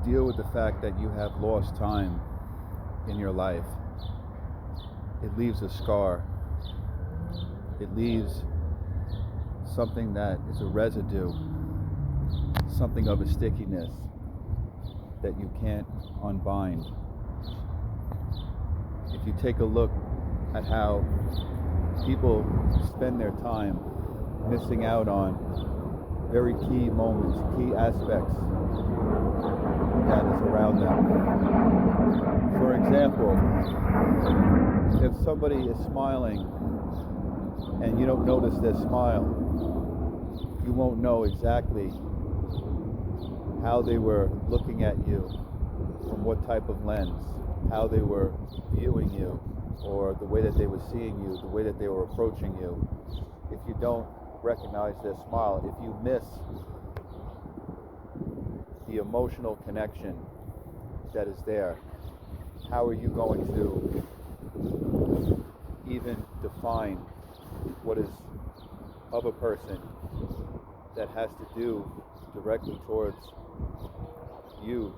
deal with the fact that you have lost time in your life, it leaves a scar. It leaves something that is a residue, something of a stickiness that you can't unbind. If you take a look at how people spend their time missing out on very key moments, key aspects that is around them. For example, if somebody is smiling and you don't notice their smile, you won't know exactly how they were looking at you, from what type of lens, how they were viewing you, or the way that they were seeing you, the way that they were approaching you. If you don't recognize their smile, if you miss the emotional connection that is there, how are you going to even define what is of a person that has to do directly towards you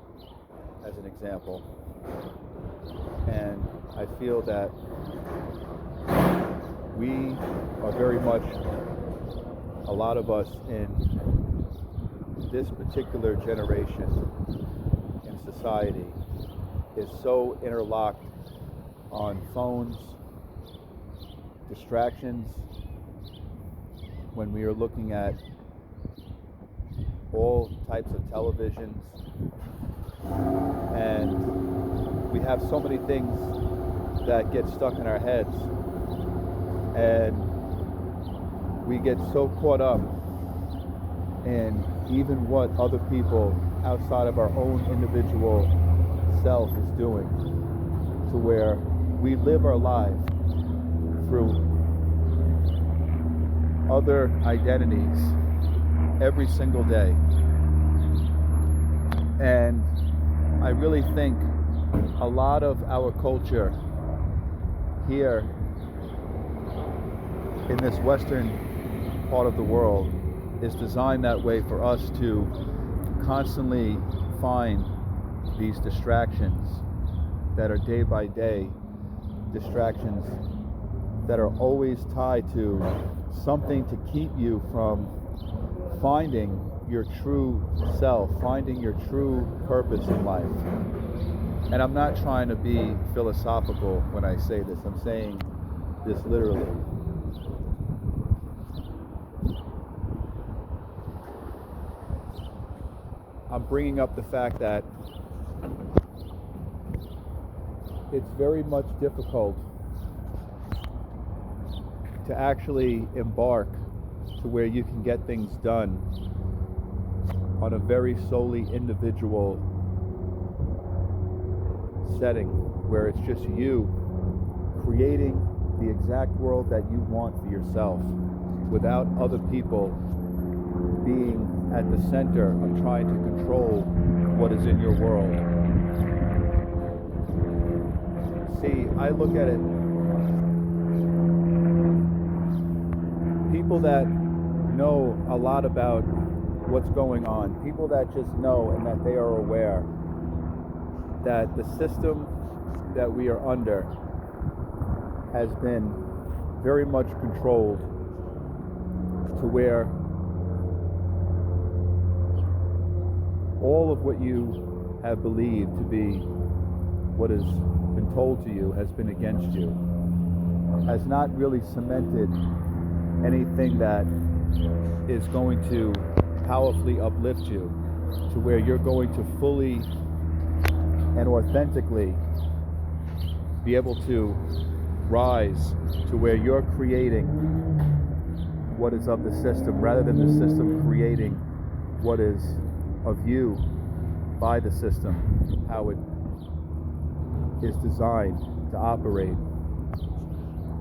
as an example? And I feel that we are very much, a lot of us in this particular generation in society is so interlocked on phones, distractions, when we are looking at all types of televisions, and we have so many things that get stuck in our heads, and we get so caught up in even what other people outside of our own individual self is doing, to where we live our lives through other identities every single day. And I really think a lot of our culture here in this Western part of the world is designed that way for us to constantly find these distractions that are day by day distractions that are always tied to something to keep you from finding your true self, finding your true purpose in life. And I'm not trying to be philosophical when I say this. I'm saying this literally. I'm bringing up the fact that it's very much difficult to actually embark to where you can get things done on a very solely individual setting, where it's just you creating the exact world that you want for yourself without other people being at the center of trying to control what is in your world. See, I look at it, people that know a lot about what's going on, people that just know and that they are aware that the system that we are under has been very much controlled to where all of what you have believed to be what has been told to you has been against you, has not really cemented anything that is going to powerfully uplift you to where you're going to fully and authentically be able to rise to where you're creating what is of the system rather than the system creating what is of you by the system, how it is designed to operate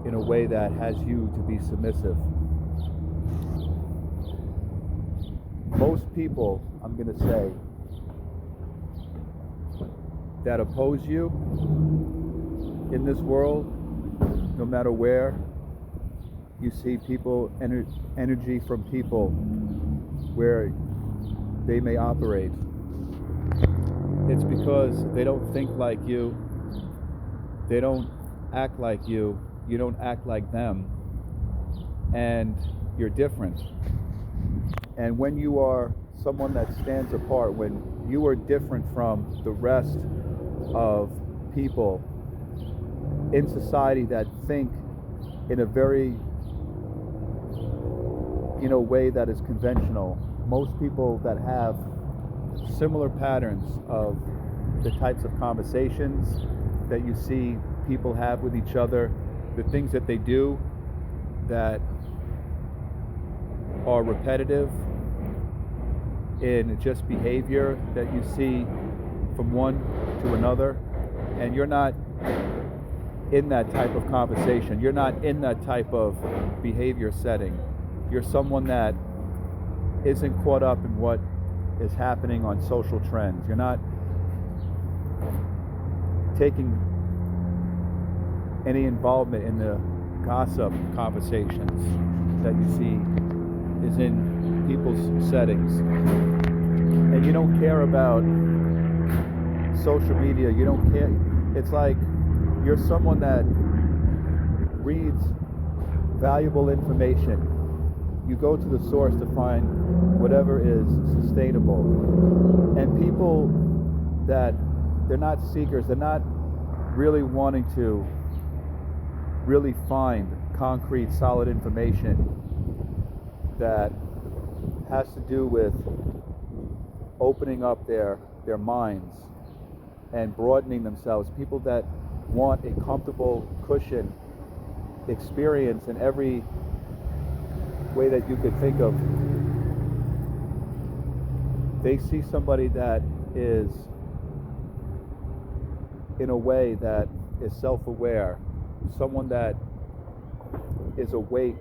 in a way that has you to be submissive. Most people, I'm going to say, that oppose you in this world, no matter where you see people, energy from people where they may operate. it's because they don't think like you, they don't act like you don't act like them, and you're different. And when you are someone that stands apart, when you are different from the rest of people in society that think in a very, way that is conventional, most people that have similar patterns of the types of conversations that you see people have with each other, the things that they do that are repetitive in just behavior that you see from one to another, and you're not in that type of conversation, you're not in that type of behavior setting. You're someone that isn't caught up in what is happening on social trends. You're not taking any involvement in the gossip conversations that you see is in people's settings. And you don't care about social media. You don't care. It's like you're someone that reads valuable information. You go to the source to find whatever is sustainable. And people that they're not seekers, they're not really wanting to really find concrete, solid information that has to do with opening up their minds and broadening themselves. People that want a comfortable cushion experience in every way that you could think of. They see somebody that is in a way that is self-aware, someone that is awake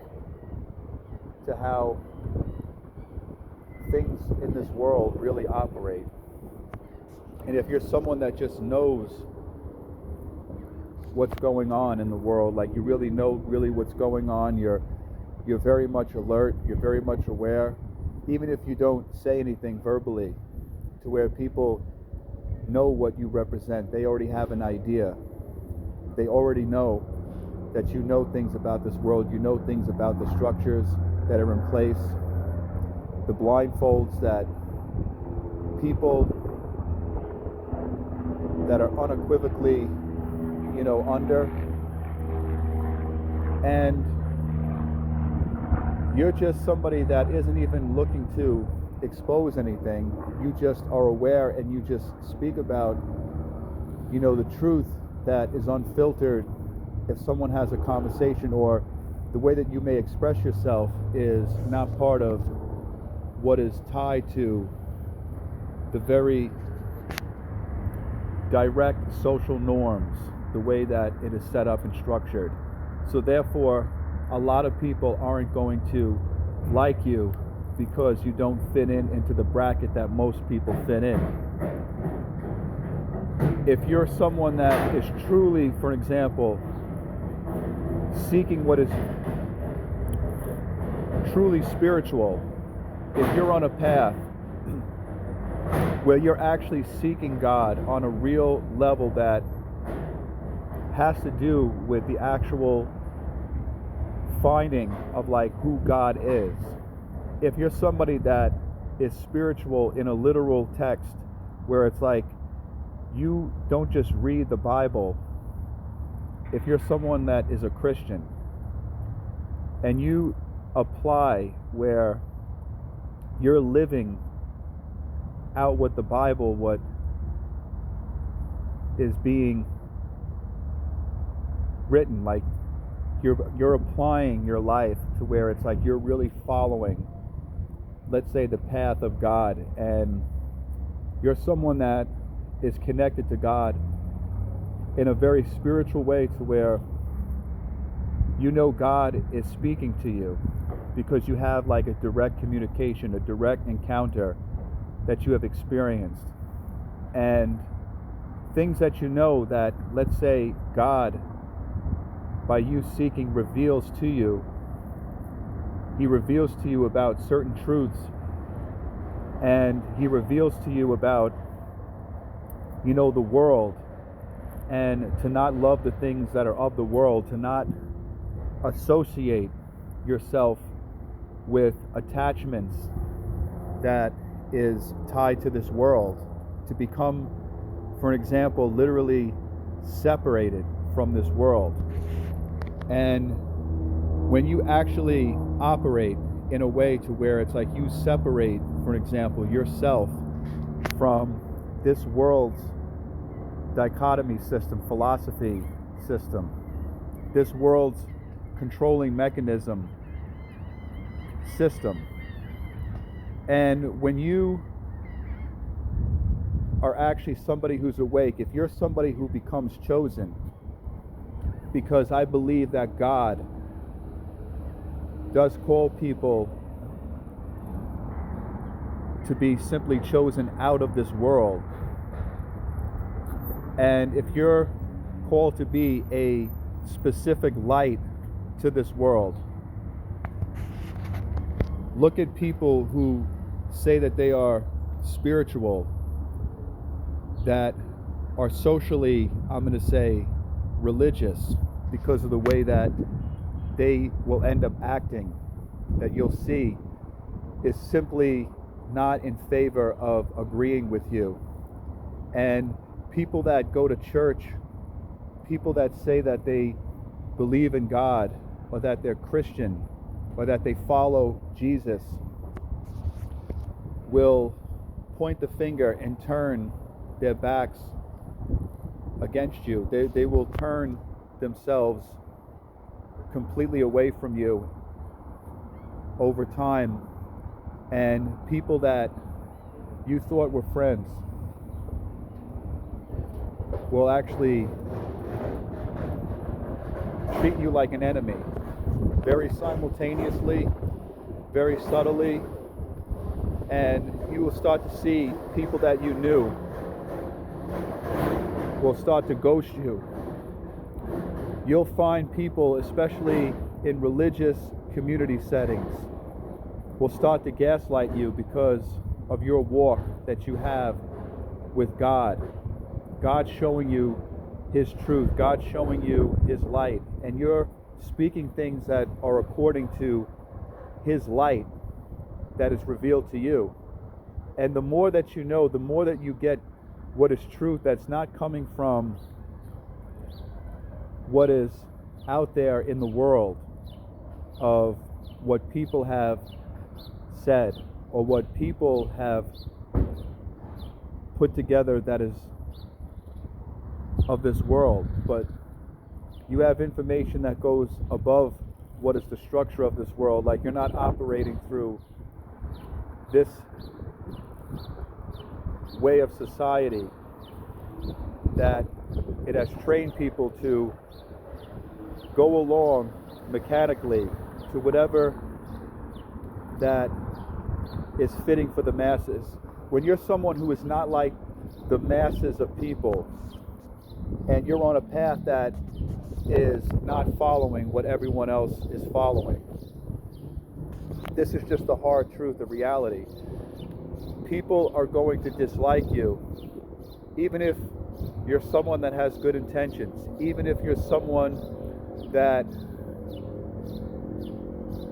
to how things in this world really operate. And if you're someone that just knows what's going on in the world, like you really know what's going on, you're very much alert, you're very much aware, even if you don't say anything verbally, to where people know what you represent. They already have an idea. They already know that you know things about this world, you know things about the structures that are in place, the blindfolds that people that are unequivocally, under. And you're just somebody that isn't even looking to expose anything. You just are aware, and you just speak about, the truth that is unfiltered. If someone has a conversation, or the way that you may express yourself is not part of what is tied to the very direct social norms, the way that it is set up and structured. So therefore, a lot of people aren't going to like you because you don't fit into the bracket that most people fit in. If you're someone that is truly, for example, seeking what is truly spiritual, if you're on a path where you're actually seeking God on a real level that has to do with the actual finding of like who God is, if you're somebody that is spiritual in a literal text, where it's like you don't just read the Bible, if you're someone that is a Christian and you apply where you're living out what the Bible, what is being written, like you're applying your life to where it's like you're really following, let's say, the path of God, and you're someone that is connected to God in a very spiritual way, to where God is speaking to you because you have like a direct communication, a direct encounter that you have experienced, and things that that, let's say, God, by you seeking, reveals to you. He reveals to you about certain truths, and he reveals to you about the world, and to not love the things that are of the world, to not associate yourself with attachments that is tied to this world, to become, for example, literally separated from this world. And when you actually operate in a way to where it's like you separate, for example, yourself from this world's dichotomy system, philosophy system, this world's controlling mechanism system. And when you are actually somebody who's awake, if you're somebody who becomes chosen, because I believe that God does call people to be simply chosen out of this world. And if you're called to be a specific light to this world, look at people who say that they are spiritual, that are socially, I'm going to say, religious, because of the way that they will end up acting, that you'll see is simply not in favor of agreeing with you. And people that go to church, people that say that they believe in God, or that they're Christian, or that they follow Jesus, will point the finger and turn their backs against you. They will turn themselves completely away from you over time. And people that you thought were friends will actually treat you like an enemy, very simultaneously, very subtly. And you will start to see people that you knew will start to ghost you. You'll find people, especially in religious community settings, will start to gaslight you because of your walk that you have with God. God showing you His truth, God showing you His light, and you're speaking things that are according to His light that is revealed to you. And the more that you know, the more that you get what is truth that's not coming from what is out there in the world of what people have said or what people have put together that is of this world, but you have information that goes above what is the structure of this world. Like, you're not operating through this way of society that it has trained people to go along mechanically to whatever that is fitting for the masses. When you're someone who is not like the masses of people, and you're on a path that is not following what everyone else is following, this is just the hard truth, the reality. People are going to dislike you, even if you're someone that has good intentions, even if you're someone that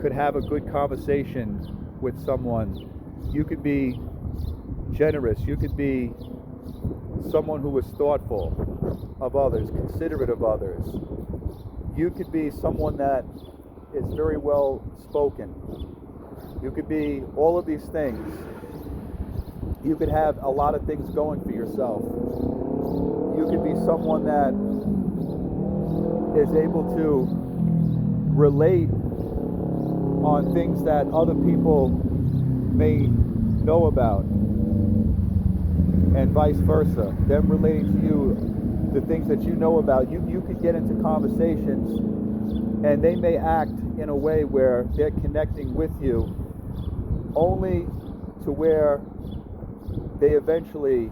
could have a good conversation with someone. You could be generous, you could be someone who is thoughtful of others, considerate of others. You could be someone that is very well spoken. You could be all of these things. You could have a lot of things going for yourself. You could be someone that is able to relate on things that other people may know about, and vice versa. Them relating to you the things that you know about. You could get into conversations and they may act in a way where they're connecting with you only to where they eventually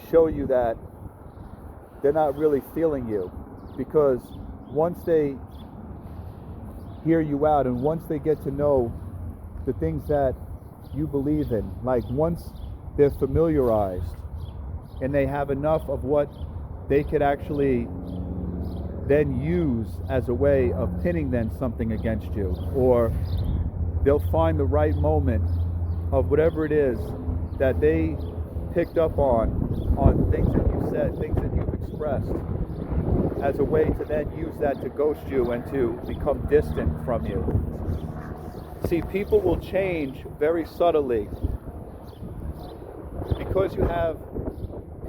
show you that they're not really feeling you, because once they hear you out and once they get to know the things that you believe in, like once they're familiarized and they have enough of what they could actually then use as a way of pinning then something against you, or they'll find the right moment of whatever it is that they picked up on things that you said, things that you've expressed, as a way to then use that to ghost you and to become distant from you. See, people will change very subtly. Because you have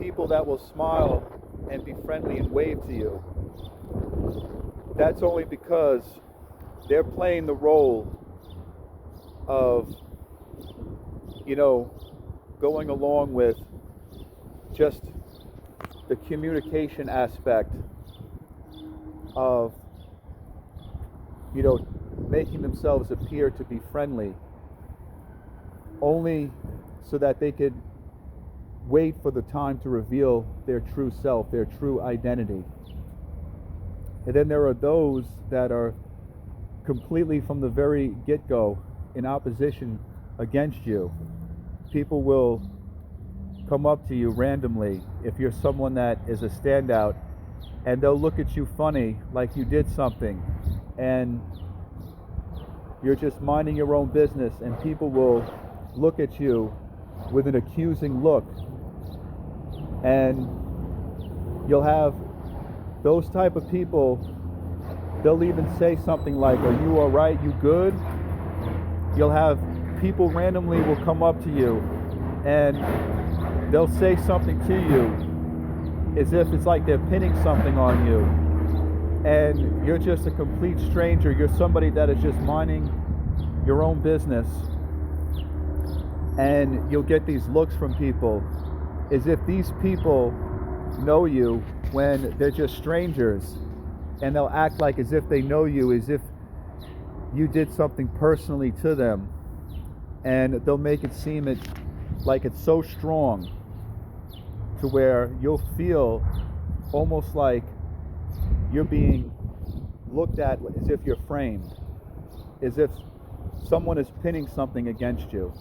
people that will smile and be friendly and wave to you, that's only because they're playing the role of, going along with just the communication aspect of, making themselves appear to be friendly, only so that they could wait for the time to reveal their true self, their true identity. And then there are those that are completely from the very get-go in opposition against you. People will come up to you randomly if you're someone that is a standout, and they'll look at you funny like you did something and you're just minding your own business, and people will look at you with an accusing look, and you'll have those type of people, they'll even say something like, "Are you all right? You good?" You'll have people randomly will come up to you and they'll say something to you as if it's like they're pinning something on you, and you're just a complete stranger. You're somebody that is just minding your own business, and you'll get these looks from people as if these people know you when they're just strangers, and they'll act like as if they know you, as if you did something personally to them, and they'll make it seem like it's so strong to where you'll feel almost like you're being looked at as if you're framed, as if someone is pinning something against you.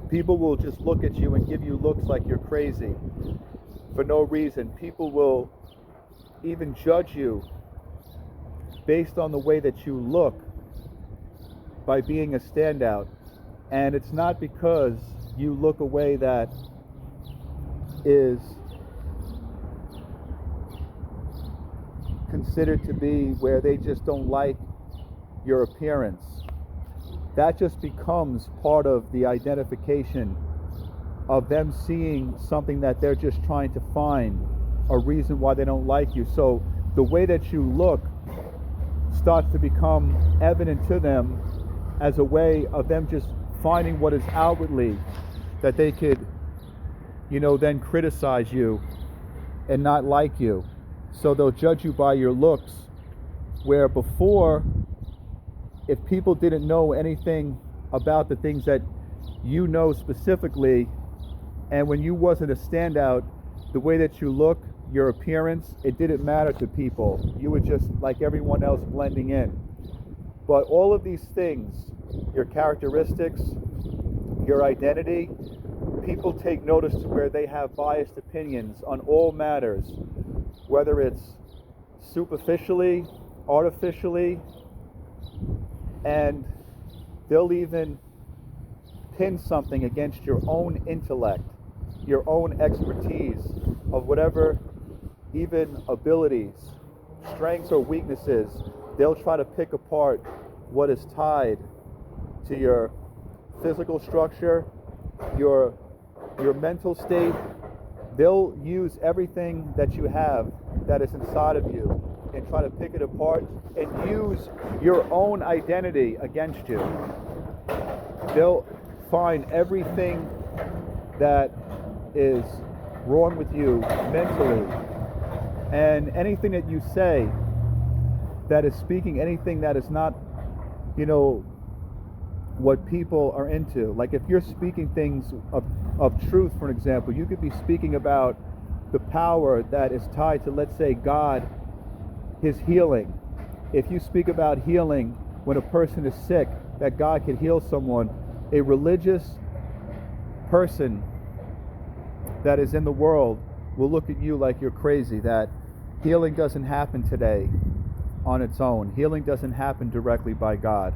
People will just look at you and give you looks like you're crazy for no reason. People will even judge you based on the way that you look by being a standout. And it's not because you look a way that is considered to be where they just don't like your appearance. That just becomes part of the identification of them seeing something that they're just trying to find a reason why they don't like you. So the way that you look starts to become evident to them as a way of them just finding what is outwardly that they could, then criticize you and not like you. So they'll judge you by your looks, where before, if people didn't know anything about the things that you know specifically, and when you wasn't a standout, the way that you look, your appearance, it didn't matter to people. You were just like everyone else, blending in. But all of these things, your characteristics, your identity, people take notice to where they have biased opinions on all matters, whether it's superficially, artificially, and they'll even pin something against your own intellect, your own expertise of whatever, even abilities, strengths or weaknesses. They'll try to pick apart what is tied to your physical structure, your mental state. They'll use everything that you have that is inside of you and try to pick it apart and use your own identity against you. They'll find everything that is wrong with you mentally, and anything that you say that is speaking anything that is not, what people are into. Like if you're speaking things of truth, for example, you could be speaking about the power that is tied to, let's say, God, his healing. If you speak about healing when a person is sick, that God can heal someone, a religious person that is in the world will look at you like you're crazy, that healing doesn't happen today on its own. Healing doesn't happen directly by God.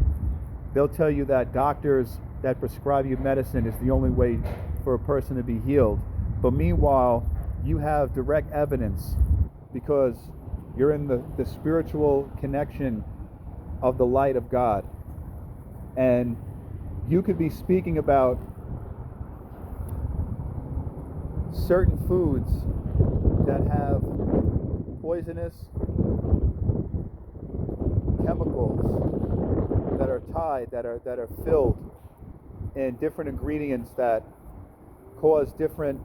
They'll tell you that doctors that prescribe you medicine is the only way for a person to be healed. But meanwhile, you have direct evidence because you're in the spiritual connection of the light of God. And you could be speaking about certain foods that have poisonous chemicals that are tied, that are filled in different ingredients that cause different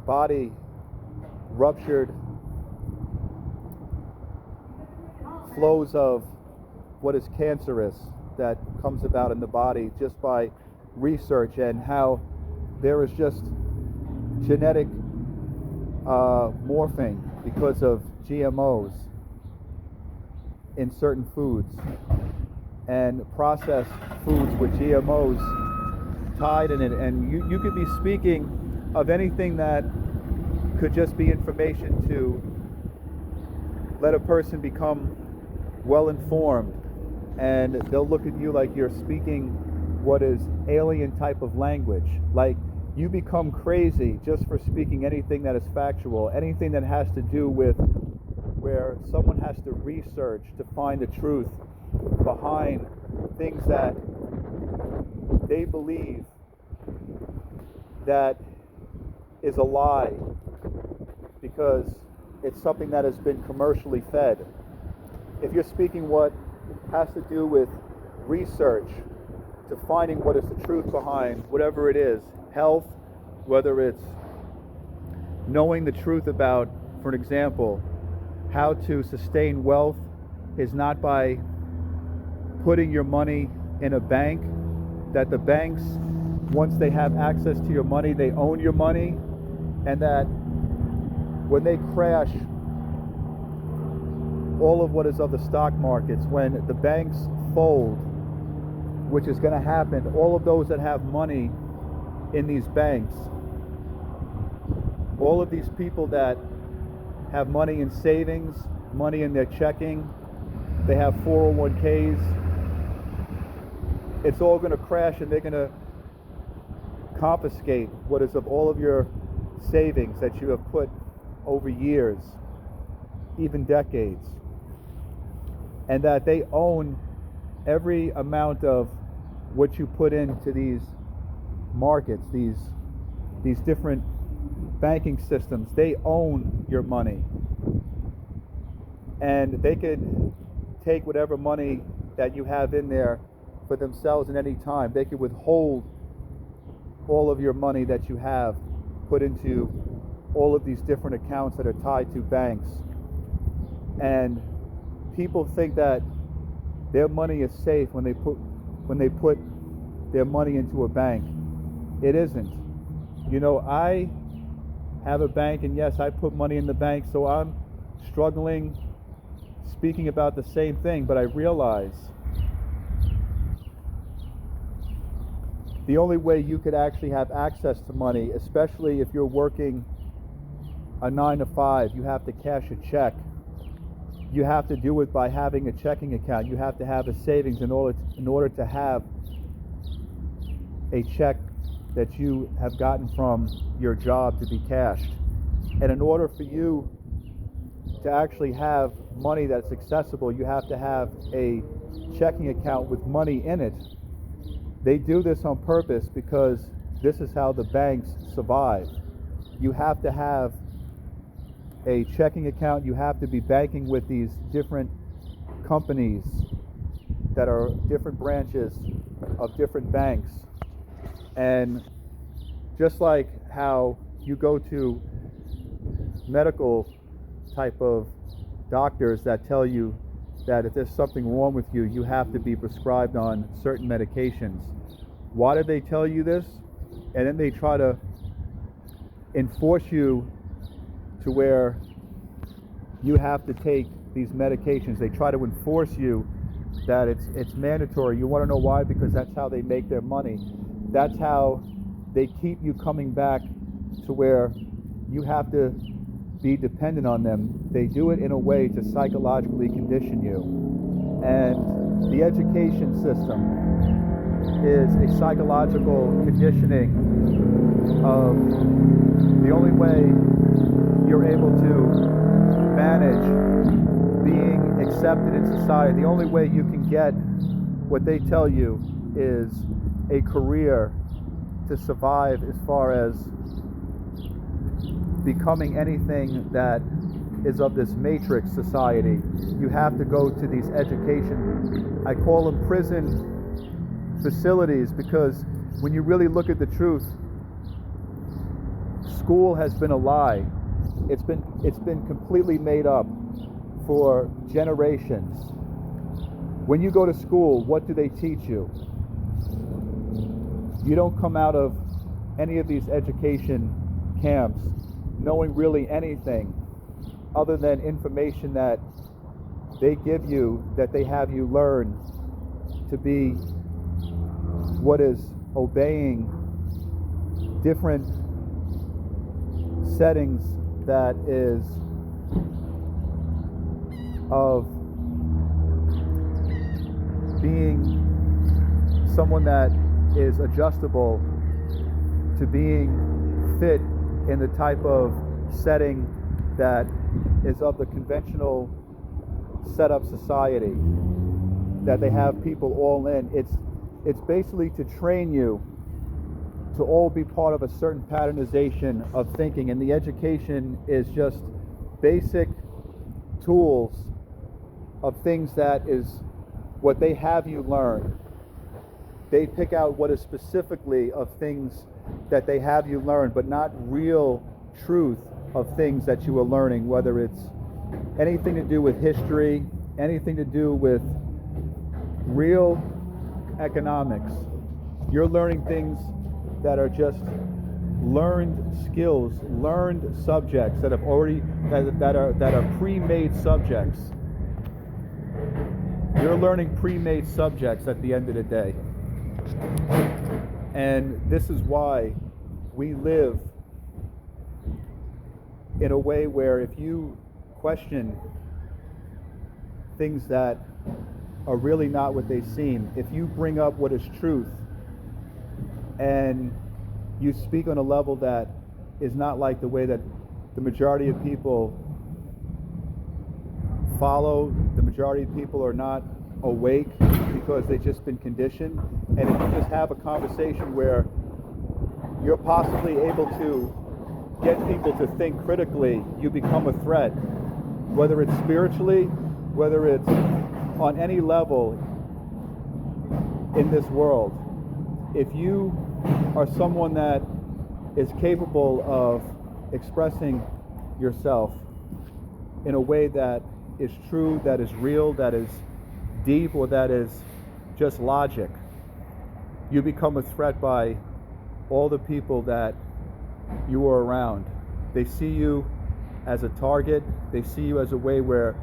body ruptured flows of what is cancerous that comes about in the body just by research, and how there is just genetic morphing because of GMOs in certain foods and processed foods with GMOs tied in it. And you could be speaking of anything that could just be information to let a person become well informed, and they'll look at you like you're speaking what is alien type of language. Like you become crazy just for speaking anything that is factual, anything that has to do with where someone has to research to find the truth behind things that they believe that is a lie because it's something that has been commercially fed. If you're speaking what has to do with research to finding what is the truth behind whatever it is, health, whether it's knowing the truth about, for an example, how to sustain wealth is not by putting your money in a bank, that the banks, once they have access to your money, they own your money, and that when they crash all of what is of the stock markets, when the banks fold, which is going to happen, all of those that have money in these banks, all of these people that have money in savings, money in their checking, they have 401ks, it's all going to crash, and they're going to confiscate what is of all of your savings that you have put over years, even decades, and that they own every amount of what you put into these markets, these different banking systems. They own your money, and they could take whatever money that you have in there for themselves at any time. They could withhold all of your money that you have put into all of these different accounts that are tied to banks. And people think that their money is safe when they put their money into a bank. It isn't. You know, I have a bank, and yes, I put money in the bank, so I'm struggling speaking about the same thing, but I realize the only way you could actually have access to money, especially if you're working a 9 to 5, you have to cash a check. You have to do it by having a checking account. You have to have a savings in order to have a check that you have gotten from your job to be cashed. And in order for you to actually have money that's accessible, you have to have a checking account with money in it. They do this on purpose because this is how the banks survive. You have to have a checking account. You have to be banking with these different companies that are different branches of different banks. And just like how you go to medical type of doctors that tell you that if there's something wrong with you, you have to be prescribed on certain medications. Why do they tell you this? And then they try to enforce you to where you have to take these medications. They try to enforce you that it's mandatory. You want to know why? Because that's how they make their money. That's how they keep you coming back to where you have to be dependent on them. They do it in a way to psychologically condition you. And the education system is a psychological conditioning of the only way you're able to manage being accepted in society, the only way you can get what they tell you is a career to survive as far as becoming anything that is of this matrix society. You have to go to these education, I call them prison facilities, because when you really look at the truth, school has been a lie. It's been completely made up for generations. When you go to school, what do they teach you? You don't come out of any of these education camps knowing really anything other than information that they give you, that they have you learn to be what is obeying different settings that is of being someone that is adjustable to being fit in the type of setting that is of the conventional setup society, that they have people all in. It's basically to train you to all be part of a certain patternization of thinking, and the education is just basic tools of things that is what they have you learn. They pick out what is specifically of things that they have you learn, but not real truth of things that you are learning, whether it's anything to do with history, anything to do with real economics. You're learning things that are just learned skills, learned subjects that have already that are pre-made subjects. You're learning pre-made subjects at the end of the day. And this is why we live in a way where if you question things that are really not what they seem, if you bring up what is truth and you speak on a level that is not like the way that the majority of people follow, the majority of people are not awake because they've just been conditioned, and if you just have a conversation where you're possibly able to get people to think critically, you become a threat, whether it's spiritually, whether it's on any level in this world. If you are someone that is capable of expressing yourself in a way that is true, that is real, that is deep, or that is just logic, you become a threat by all the people that you are around. They see you as a target. They see you as a way where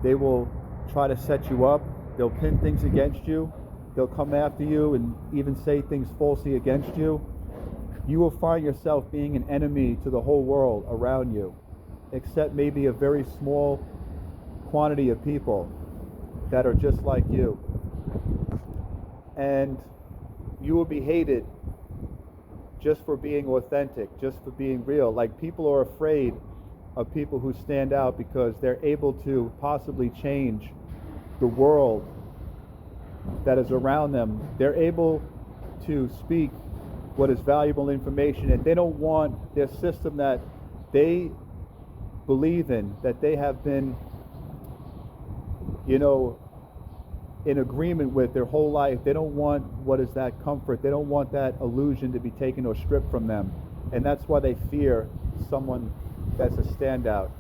they will try to set you up. They'll pin things against you. They'll come after you and even say things falsely against you. You will find yourself being an enemy to the whole world around you, except maybe a very small quantity of people that are just like you. And you will be hated just for being authentic, just for being real. Like, people are afraid of people who stand out because they're able to possibly change the world that is around them. They're able to speak what is valuable information, and they don't want their system that they believe in, that they have been, in agreement with their whole life. They don't want what is that comfort. They don't want that illusion to be taken or stripped from them. And that's why they fear someone that's a standout.